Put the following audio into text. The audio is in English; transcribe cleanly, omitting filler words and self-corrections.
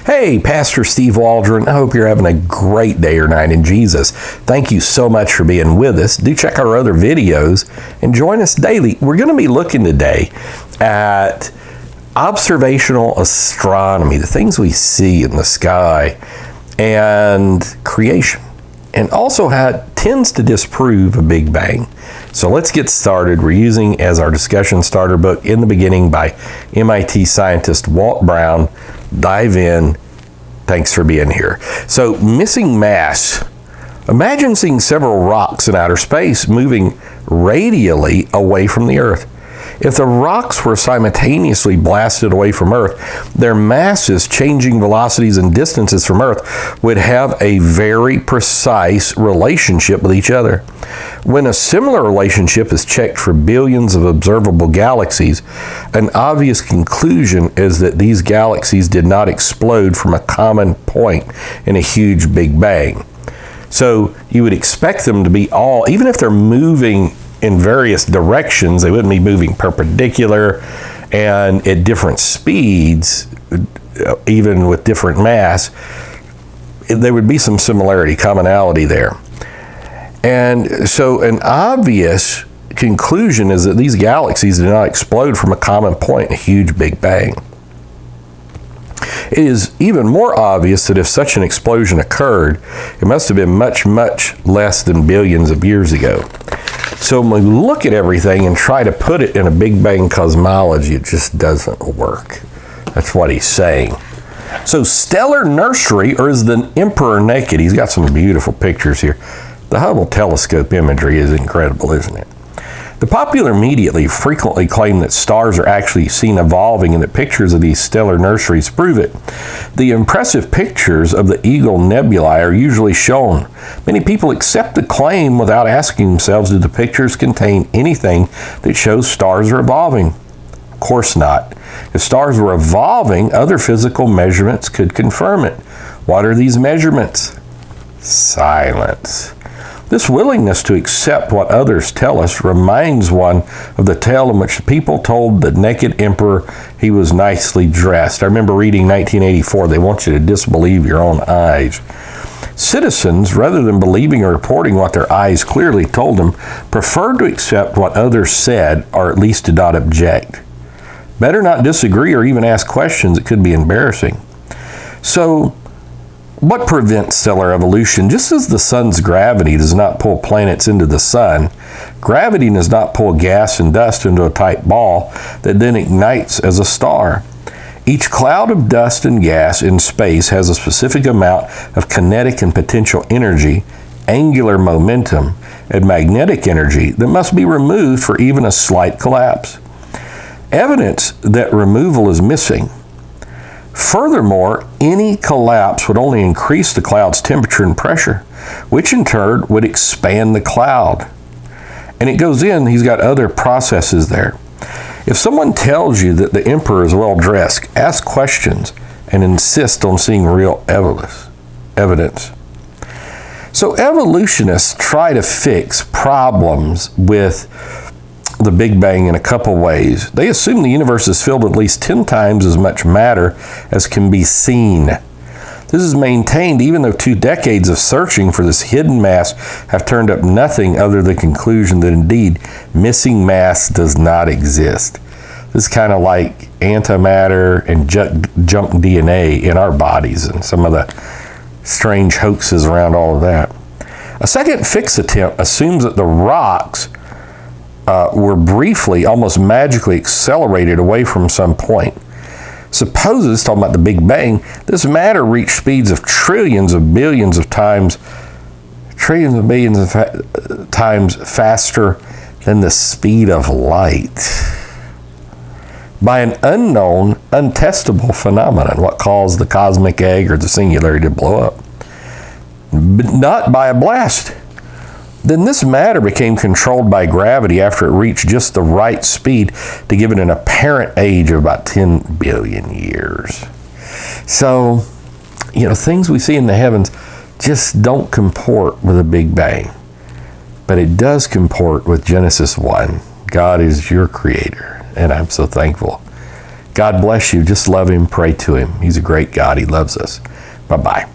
Hey, Pastor Steve Waldron. I hope you're having a great day or night in Jesus. Thank you so much for being with us. Do check our other videos and join us daily. We're going to be looking today at observational astronomy, the things we see in the sky, and creation, and also how it tends to disprove a Big Bang. So let's get started. We're using as our discussion starter book In the Beginning by MIT scientist Walt Brown. Dive in. Thanks for being here. So, missing mass. Imagine seeing several rocks in outer space moving radially away from the Earth. If the rocks were simultaneously blasted away from Earth, their masses, changing velocities and distances from Earth, would have a very precise relationship with each other. When a similar relationship is checked for billions of observable galaxies, an obvious conclusion is that these galaxies did not explode from a common point in a huge Big Bang. So you would expect them to be all, even if they're moving in various directions, they wouldn't be moving perpendicular and at different speeds, even with different mass. There would be some similarity, commonality there. And so an obvious conclusion is that these galaxies did not explode from a common point in a huge Big Bang. It is even more obvious that if such an explosion occurred, it must have been much, much less than billions of years ago. So when we look at everything and try to put it in a Big Bang cosmology, it just doesn't work. That's what he's saying. So stellar nursery, or is the emperor naked? He's got some beautiful pictures here. The Hubble telescope imagery is incredible, isn't it? The popular media frequently claim that stars are actually seen evolving and that pictures of these stellar nurseries prove it. The impressive pictures of the Eagle Nebulae are usually shown. Many people accept the claim without asking themselves, do the pictures contain anything that shows stars are evolving? Of course not. If stars were evolving, other physical measurements could confirm it. What are these measurements? Silence. This willingness to accept what others tell us reminds one of the tale in which the people told the naked emperor he was nicely dressed. I remember reading 1984, they want you to disbelieve your own eyes. Citizens, rather than believing or reporting what their eyes clearly told them, preferred to accept what others said, or at least did not object. Better not disagree or even ask questions. It could be embarrassing. So, what prevents stellar evolution? Just as the sun's gravity does not pull planets into the sun, gravity does not pull gas and dust into a tight ball that then ignites as a star. Each cloud of dust and gas in space has a specific amount of kinetic and potential energy, angular momentum, and magnetic energy that must be removed for even a slight collapse. Evidence that removal is missing. Furthermore, any collapse would only increase the cloud's temperature and pressure, which in turn would expand the cloud. And it goes in, he's got other processes there. If someone tells you that the emperor is well dressed, ask questions and insist on seeing real evidence. So evolutionists try to fix problems with the Big Bang in a couple ways. They assume the universe is filled with at least 10 times as much matter as can be seen. This is maintained even though 2 decades of searching for this hidden mass have turned up nothing other than the conclusion that indeed missing mass does not exist. This is kind of like antimatter and junk DNA in our bodies and some of the strange hoaxes around all of that. A second fix attempt assumes that the rocks were briefly, almost magically accelerated away from some point. Suppose, talking about the Big Bang, this matter reached speeds of trillions of billions of times faster than the speed of light. By an unknown, untestable phenomenon, what caused the cosmic egg or the singularity to blow up. But not by a blast. Then this matter became controlled by gravity after it reached just the right speed to give it an apparent age of about 10 billion years. So, things we see in the heavens just don't comport with a Big Bang. But it does comport with Genesis 1. God is your creator, and I'm so thankful God bless you. Just love him, pray to him. He's a great God. He loves us. Bye-bye.